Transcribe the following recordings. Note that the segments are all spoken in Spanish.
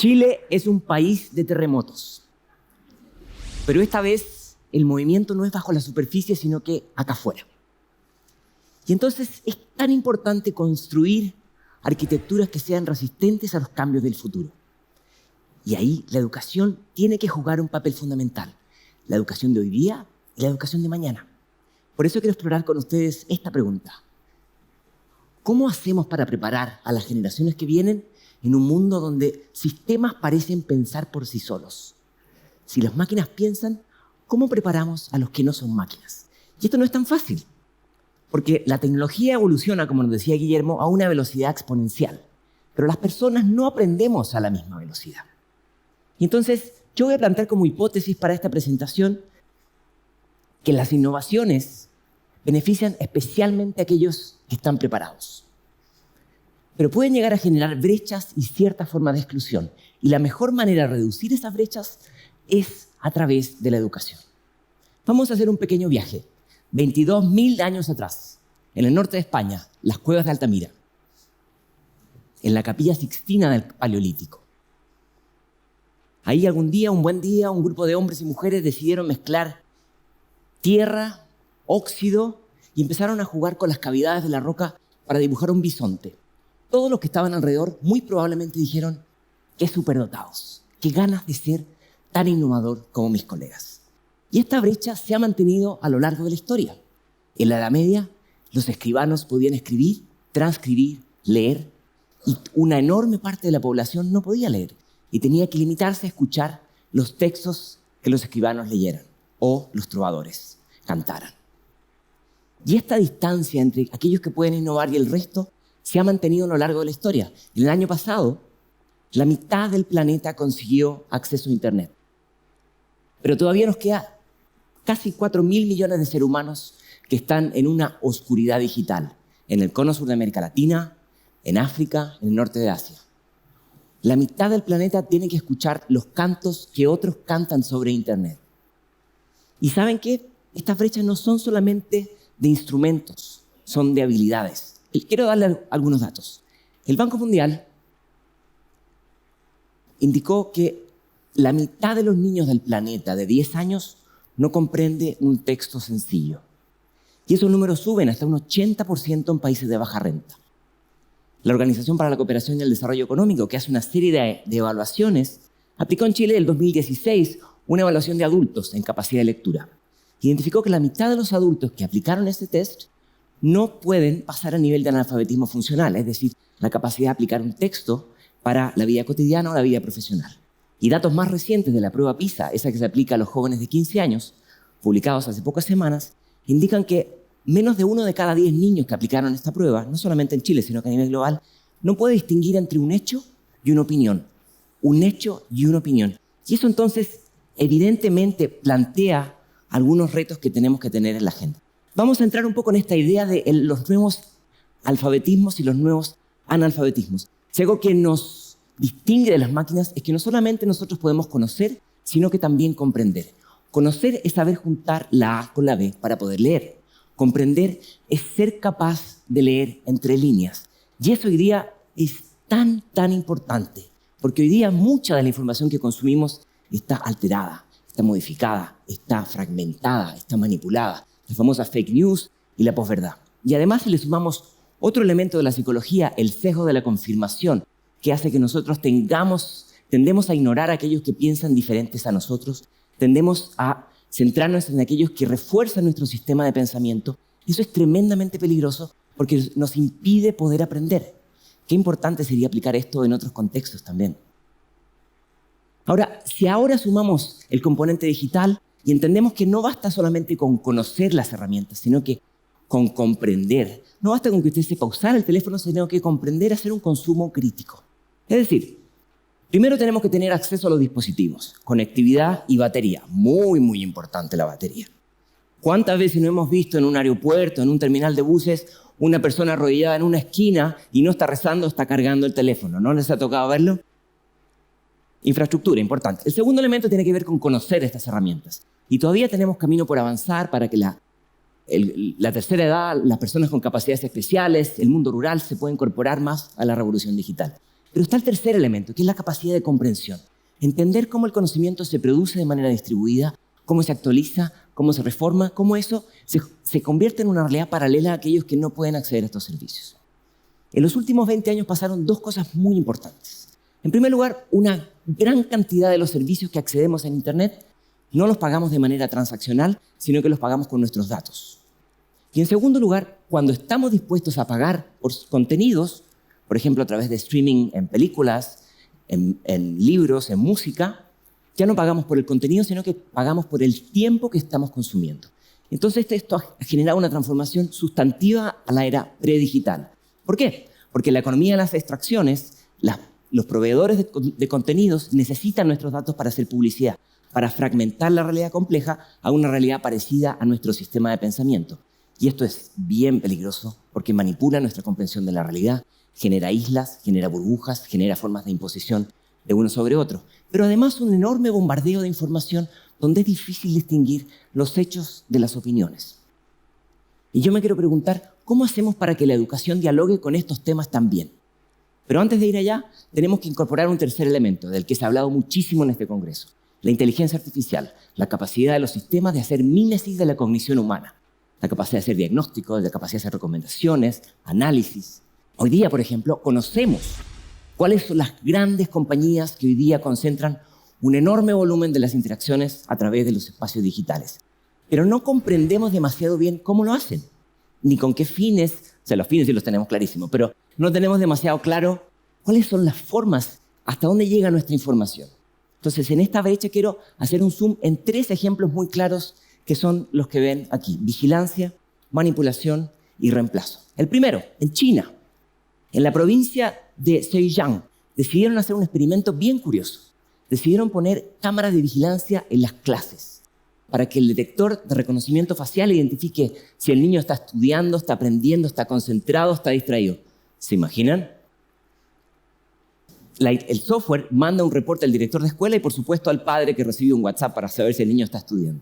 Chile es un país de terremotos, pero esta vez el movimiento no es bajo la superficie, sino que acá afuera. Y entonces es tan importante construir arquitecturas que sean resistentes a los cambios del futuro. Y ahí la educación tiene que jugar un papel fundamental. La educación de hoy día y la educación de mañana. Por eso quiero explorar con ustedes esta pregunta. ¿Cómo hacemos para preparar a las generaciones que vienen en un mundo donde sistemas parecen pensar por sí solos? Si las máquinas piensan, ¿cómo preparamos a los que no son máquinas? Y esto no es tan fácil, porque la tecnología evoluciona, como nos decía Guillermo, a una velocidad exponencial. Pero las personas no aprendemos a la misma velocidad. Y entonces, yo voy a plantear como hipótesis para esta presentación que las innovaciones benefician especialmente a aquellos que están preparados. Pero pueden llegar a generar brechas y ciertas formas de exclusión. Y la mejor manera de reducir esas brechas es a través de la educación. Vamos a hacer un pequeño viaje. 22.000 años atrás, en el norte de España, las cuevas de Altamira, en la Capilla Sixtina del Paleolítico. Ahí algún día, un buen día, un grupo de hombres y mujeres decidieron mezclar tierra, óxido y empezaron a jugar con las cavidades de la roca para dibujar un bisonte. Todos los que estaban alrededor muy probablemente dijeron: qué superdotados, qué ganas de ser tan innovador como mis colegas. Y esta brecha se ha mantenido a lo largo de la historia. En la Edad Media, los escribanos podían escribir, transcribir, leer, y una enorme parte de la población no podía leer y tenía que limitarse a escuchar los textos que los escribanos leyeran o los trovadores cantaran. Y esta distancia entre aquellos que pueden innovar y el resto se ha mantenido a lo largo de la historia. En el año pasado, la mitad del planeta consiguió acceso a Internet. Pero todavía nos queda casi 4.000 millones de seres humanos que están en una oscuridad digital, en el cono sur de América Latina, en África, en el norte de Asia. La mitad del planeta tiene que escuchar los cantos que otros cantan sobre Internet. ¿Y saben qué? Estas brechas no son solamente de instrumentos, son de habilidades. Y quiero darle algunos datos. El Banco Mundial indicó que la mitad de los niños del planeta de 10 años no comprende un texto sencillo. Y esos números suben hasta un 80% en países de baja renta. La Organización para la Cooperación y el Desarrollo Económico, que hace una serie de evaluaciones, aplicó en Chile en el 2016 una evaluación de adultos en capacidad de lectura. Identificó que la mitad de los adultos que aplicaron este test no pueden pasar a nivel de analfabetismo funcional, es decir, la capacidad de aplicar un texto para la vida cotidiana o la vida profesional. Y datos más recientes de la prueba PISA, esa que se aplica a los jóvenes de 15 años, publicados hace pocas semanas, indican que menos de 1 de cada 10 niños que aplicaron esta prueba, no solamente en Chile, sino que a nivel global, no puede distinguir entre un hecho y una opinión. Un hecho y una opinión. Y eso entonces evidentemente plantea algunos retos que tenemos que tener en la agenda. Vamos a entrar un poco en esta idea de los nuevos alfabetismos y los nuevos analfabetismos. Si algo que nos distingue de las máquinas es que no solamente nosotros podemos conocer, sino que también comprender. Conocer es saber juntar la A con la B para poder leer. Comprender es ser capaz de leer entre líneas. Y eso hoy día es tan importante, porque hoy día mucha de la información que consumimos está alterada, está modificada, está fragmentada, está manipulada. Las famosas fake news y la posverdad. Y además, si le sumamos otro elemento de la psicología, el sesgo de la confirmación, que hace que nosotros tendemos a ignorar a aquellos que piensan diferentes a nosotros, tendemos a centrarnos en aquellos que refuerzan nuestro sistema de pensamiento. Eso es tremendamente peligroso porque nos impide poder aprender. Qué importante sería aplicar esto en otros contextos también. Ahora, si ahora sumamos el componente digital y entendemos que no basta solamente con conocer las herramientas, sino que con comprender. No basta con que usted sepa usar el teléfono, sino que comprender hacer un consumo crítico. Es decir, primero tenemos que tener acceso a los dispositivos, conectividad y batería. Muy importante la batería. ¿Cuántas veces no hemos visto en un aeropuerto, en un terminal de buses, una persona arrodillada en una esquina y no está rezando, está cargando el teléfono? ¿No les ha tocado verlo? Infraestructura, importante. El segundo elemento tiene que ver con conocer estas herramientas. Y todavía tenemos camino por avanzar para que la tercera edad, las personas con capacidades especiales, el mundo rural se pueda incorporar más a la revolución digital. Pero está el tercer elemento, que es la capacidad de comprensión. Entender cómo el conocimiento se produce de manera distribuida, cómo se actualiza, cómo se reforma, cómo eso se convierte en una realidad paralela a aquellos que no pueden acceder a estos servicios. En los últimos 20 años pasaron dos cosas muy importantes. En primer lugar, una gran cantidad de los servicios que accedemos en Internet no los pagamos de manera transaccional, sino que los pagamos con nuestros datos. Y en segundo lugar, cuando estamos dispuestos a pagar por contenidos, por ejemplo, a través de streaming en películas, en libros, en música, ya no pagamos por el contenido, sino que pagamos por el tiempo que estamos consumiendo. Entonces, esto ha generado una transformación sustantiva a la era predigital. ¿Por qué? Porque la economía de las extracciones, los proveedores de contenidos necesitan nuestros datos para hacer publicidad, para fragmentar la realidad compleja a una realidad parecida a nuestro sistema de pensamiento. Y esto es bien peligroso porque manipula nuestra comprensión de la realidad, genera islas, genera burbujas, genera formas de imposición de uno sobre otro. Pero además un enorme bombardeo de información donde es difícil distinguir los hechos de las opiniones. Y yo me quiero preguntar, ¿cómo hacemos para que la educación dialogue con estos temas también? Pero antes de ir allá, tenemos que incorporar un tercer elemento del que se ha hablado muchísimo en este congreso. La inteligencia artificial, la capacidad de los sistemas de hacer mímesis de la cognición humana, la capacidad de hacer diagnósticos, la capacidad de hacer recomendaciones, análisis. Hoy día, por ejemplo, conocemos cuáles son las grandes compañías que hoy día concentran un enorme volumen de las interacciones a través de los espacios digitales. Pero no comprendemos demasiado bien cómo lo hacen, ni con qué fines. O sea, los fines sí los tenemos clarísimos, pero no tenemos demasiado claro cuáles son las formas, hasta dónde llega nuestra información. Entonces, en esta brecha quiero hacer un zoom en 3 ejemplos muy claros que son los que ven aquí: vigilancia, manipulación y reemplazo. El primero, en China, en la provincia de Zhejiang, decidieron hacer un experimento bien curioso. Decidieron poner cámaras de vigilancia en las clases para que el detector de reconocimiento facial identifique si el niño está estudiando, está aprendiendo, está concentrado, está distraído. ¿Se imaginan? El software manda un reporte al director de escuela y, por supuesto, al padre que recibe un WhatsApp para saber si el niño está estudiando.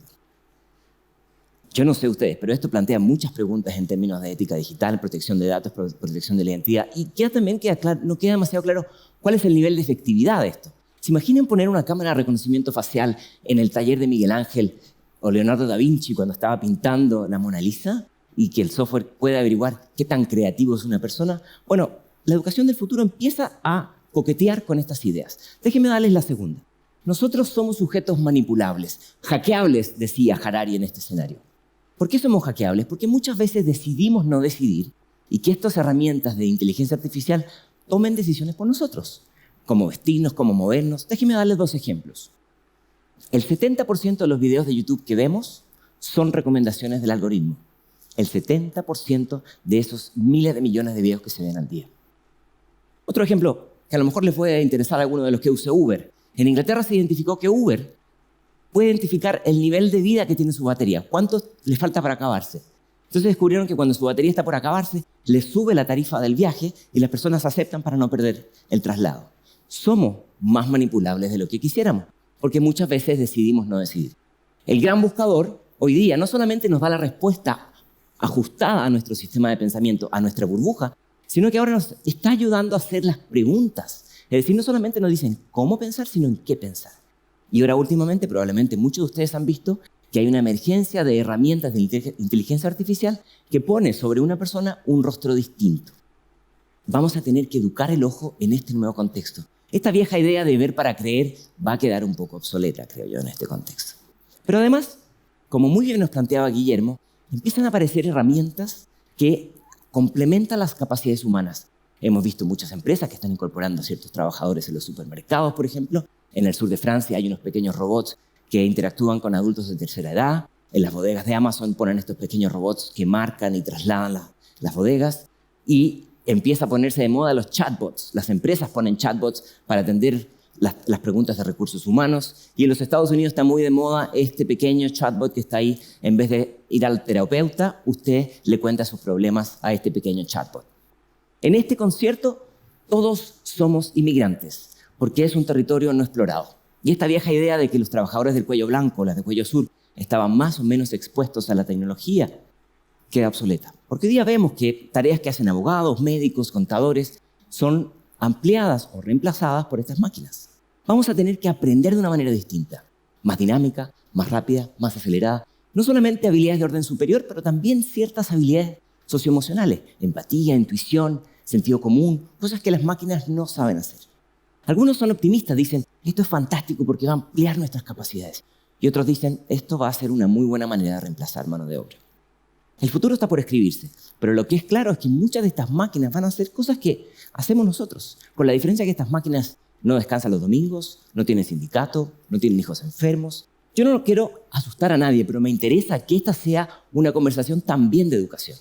Yo no sé ustedes, pero esto plantea muchas preguntas en términos de ética digital, protección de datos, protección de la identidad. Y no queda demasiado claro cuál es el nivel de efectividad de esto. ¿Se imaginan poner una cámara de reconocimiento facial en el taller de Miguel Ángel o Leonardo da Vinci cuando estaba pintando la Mona Lisa y que el software pueda averiguar qué tan creativo es una persona? Bueno, la educación del futuro empieza a coquetear con estas ideas. Déjenme darles la segunda. Nosotros somos sujetos manipulables, hackeables, decía Harari en este escenario. ¿Por qué somos hackeables? Porque muchas veces decidimos no decidir y que estas herramientas de inteligencia artificial tomen decisiones por nosotros. Cómo vestirnos, cómo movernos. Déjenme darles 2 ejemplos. El 70% de los videos de YouTube que vemos son recomendaciones del algoritmo. El 70% de esos miles de millones de videos que se ven al día. Otro ejemplo que a lo mejor les puede interesar a alguno de los que use Uber. En Inglaterra se identificó que Uber puede identificar el nivel de vida que tiene su batería. ¿Cuánto le falta para acabarse? Entonces descubrieron que cuando su batería está por acabarse, le sube la tarifa del viaje y las personas aceptan para no perder el traslado. Somos más manipulables de lo que quisiéramos, porque muchas veces decidimos no decidir. El gran buscador hoy día no solamente nos da la respuesta ajustada a nuestro sistema de pensamiento, a nuestra burbuja, sino que ahora nos está ayudando a hacer las preguntas. Es decir, no solamente nos dicen cómo pensar, sino en qué pensar. Y ahora últimamente, probablemente muchos de ustedes han visto que hay una emergencia de herramientas de inteligencia artificial que pone sobre una persona un rostro distinto. Vamos a tener que educar el ojo en este nuevo contexto. Esta vieja idea de ver para creer va a quedar un poco obsoleta, creo yo, en este contexto. Pero además, como muy bien nos planteaba Guillermo, empiezan a aparecer herramientas que complementan las capacidades humanas. Hemos visto muchas empresas que están incorporando a ciertos trabajadores en los supermercados, por ejemplo. En el sur de Francia hay unos pequeños robots que interactúan con adultos de tercera edad. En las bodegas de Amazon ponen estos pequeños robots que marcan y trasladan las bodegas. Y empieza a ponerse de moda los chatbots. Las empresas ponen chatbots para atender las preguntas de recursos humanos. Y en los Estados Unidos está muy de moda este pequeño chatbot que está ahí. En vez de ir al terapeuta, usted le cuenta sus problemas a este pequeño chatbot. En este concierto, todos somos inmigrantes, porque es un territorio no explorado. Y esta vieja idea de que los trabajadores del cuello blanco, las de cuello azul, estaban más o menos expuestos a la tecnología, queda obsoleta. Porque hoy día vemos que tareas que hacen abogados, médicos, contadores, son ampliadas o reemplazadas por estas máquinas. Vamos a tener que aprender de una manera distinta, más dinámica, más rápida, más acelerada. No solamente habilidades de orden superior, pero también ciertas habilidades socioemocionales, empatía, intuición, sentido común, cosas que las máquinas no saben hacer. Algunos son optimistas, dicen, esto es fantástico porque va a ampliar nuestras capacidades. Y otros dicen, esto va a ser una muy buena manera de reemplazar mano de obra. El futuro está por escribirse, pero lo que es claro es que muchas de estas máquinas van a hacer cosas que hacemos nosotros, con la diferencia que estas máquinas no descansan los domingos, no tienen sindicato, no tienen hijos enfermos. Yo no quiero asustar a nadie, pero me interesa que esta sea una conversación también de educación.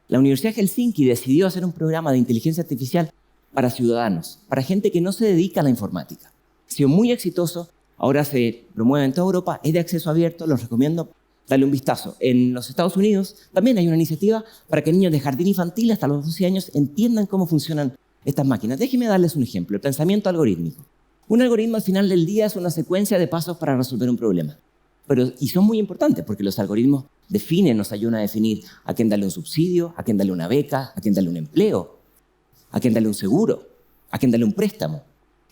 La Universidad de Helsinki decidió hacer un programa de inteligencia artificial para ciudadanos, para gente que no se dedica a la informática. Ha sido muy exitoso, ahora se promueve en toda Europa, es de acceso abierto, los recomiendo darle un vistazo. En los Estados Unidos también hay una iniciativa para que niños de jardín infantil hasta los 12 años entiendan cómo funcionan estas máquinas. Déjenme darles un ejemplo, el pensamiento algorítmico. Un algoritmo al final del día es una secuencia de pasos para resolver un problema. Y son muy importantes porque los algoritmos nos ayudan a definir a quién darle un subsidio, a quién darle una beca, a quién darle un empleo, a quién darle un seguro, a quién darle un préstamo.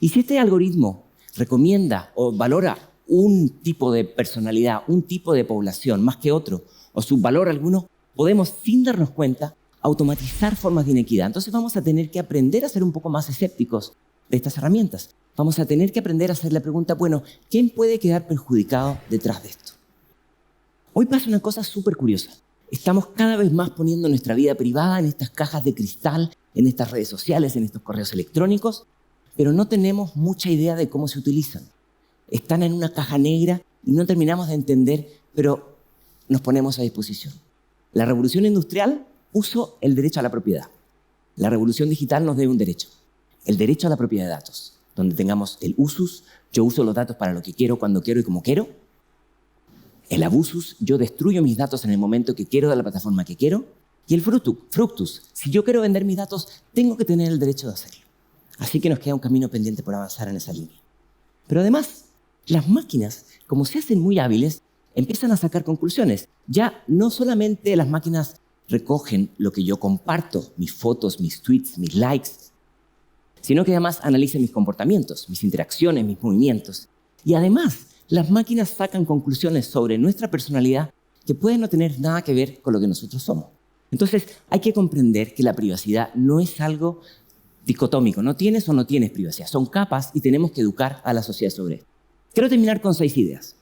Y si este algoritmo recomienda o valora un tipo de personalidad, un tipo de población más que otro, o subvalora alguno, podemos, sin darnos cuenta, automatizar formas de inequidad. Entonces vamos a tener que aprender a ser un poco más escépticos de estas herramientas. Vamos a tener que aprender a hacer la pregunta, bueno, ¿quién puede quedar perjudicado detrás de esto? Hoy pasa una cosa súper curiosa. Estamos cada vez más poniendo nuestra vida privada en estas cajas de cristal, en estas redes sociales, en estos correos electrónicos, pero no tenemos mucha idea de cómo se utilizan. Están en una caja negra y no terminamos de entender, pero nos ponemos a disposición. La revolución industrial puso el derecho a la propiedad. La revolución digital nos debe un derecho, el derecho a la propiedad de datos, donde tengamos el usus, yo uso los datos para lo que quiero, cuando quiero y como quiero. El abusus, yo destruyo mis datos en el momento que quiero de la plataforma que quiero. Y el fructus, si yo quiero vender mis datos, tengo que tener el derecho de hacerlo. Así que nos queda un camino pendiente por avanzar en esa línea. Pero además, las máquinas, como se hacen muy hábiles, empiezan a sacar conclusiones. Ya no solamente las máquinas recogen lo que yo comparto, mis fotos, mis tweets, mis likes, sino que además analizan mis comportamientos, mis interacciones, mis movimientos. Y además, las máquinas sacan conclusiones sobre nuestra personalidad que pueden no tener nada que ver con lo que nosotros somos. Entonces, hay que comprender que la privacidad no es algo dicotómico, no tienes o no tienes privacidad, son capas y tenemos que educar a la sociedad sobre esto. Quiero terminar con 6 ideas.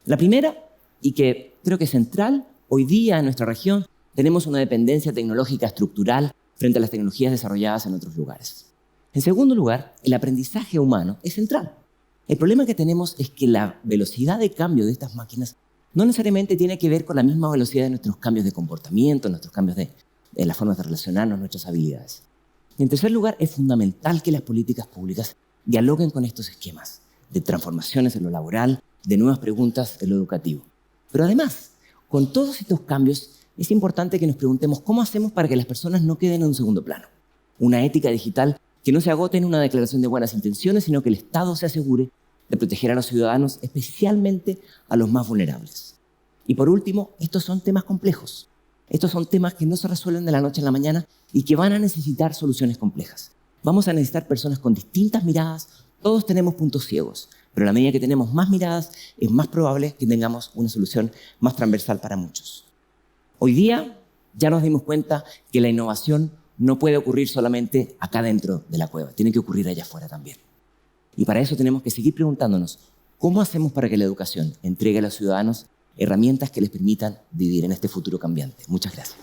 La primera, y que creo que es central, hoy día en nuestra región tenemos una dependencia tecnológica estructural frente a las tecnologías desarrolladas en otros lugares. En segundo lugar, el aprendizaje humano es central. El problema que tenemos es que la velocidad de cambio de estas máquinas no necesariamente tiene que ver con la misma velocidad de nuestros cambios de comportamiento, nuestros cambios de las formas de relacionarnos, nuestras habilidades. Y en tercer lugar, es fundamental que las políticas públicas dialoguen con estos esquemas de transformaciones en lo laboral, de nuevas preguntas en lo educativo. Pero además, con todos estos cambios, es importante que nos preguntemos cómo hacemos para que las personas no queden en un segundo plano. Una ética digital que no se agote en una declaración de buenas intenciones, sino que el Estado se asegure de proteger a los ciudadanos, especialmente a los más vulnerables. Y por último, estos son temas complejos. Estos son temas que no se resuelven de la noche a la mañana y que van a necesitar soluciones complejas. Vamos a necesitar personas con distintas miradas. Todos tenemos puntos ciegos, pero a la medida que tenemos más miradas, es más probable que tengamos una solución más transversal para muchos. Hoy día ya nos dimos cuenta que la innovación no puede ocurrir solamente acá dentro de la cueva, tiene que ocurrir allá afuera también. Y para eso tenemos que seguir preguntándonos, ¿cómo hacemos para que la educación entregue a los ciudadanos herramientas que les permitan vivir en este futuro cambiante? Muchas gracias.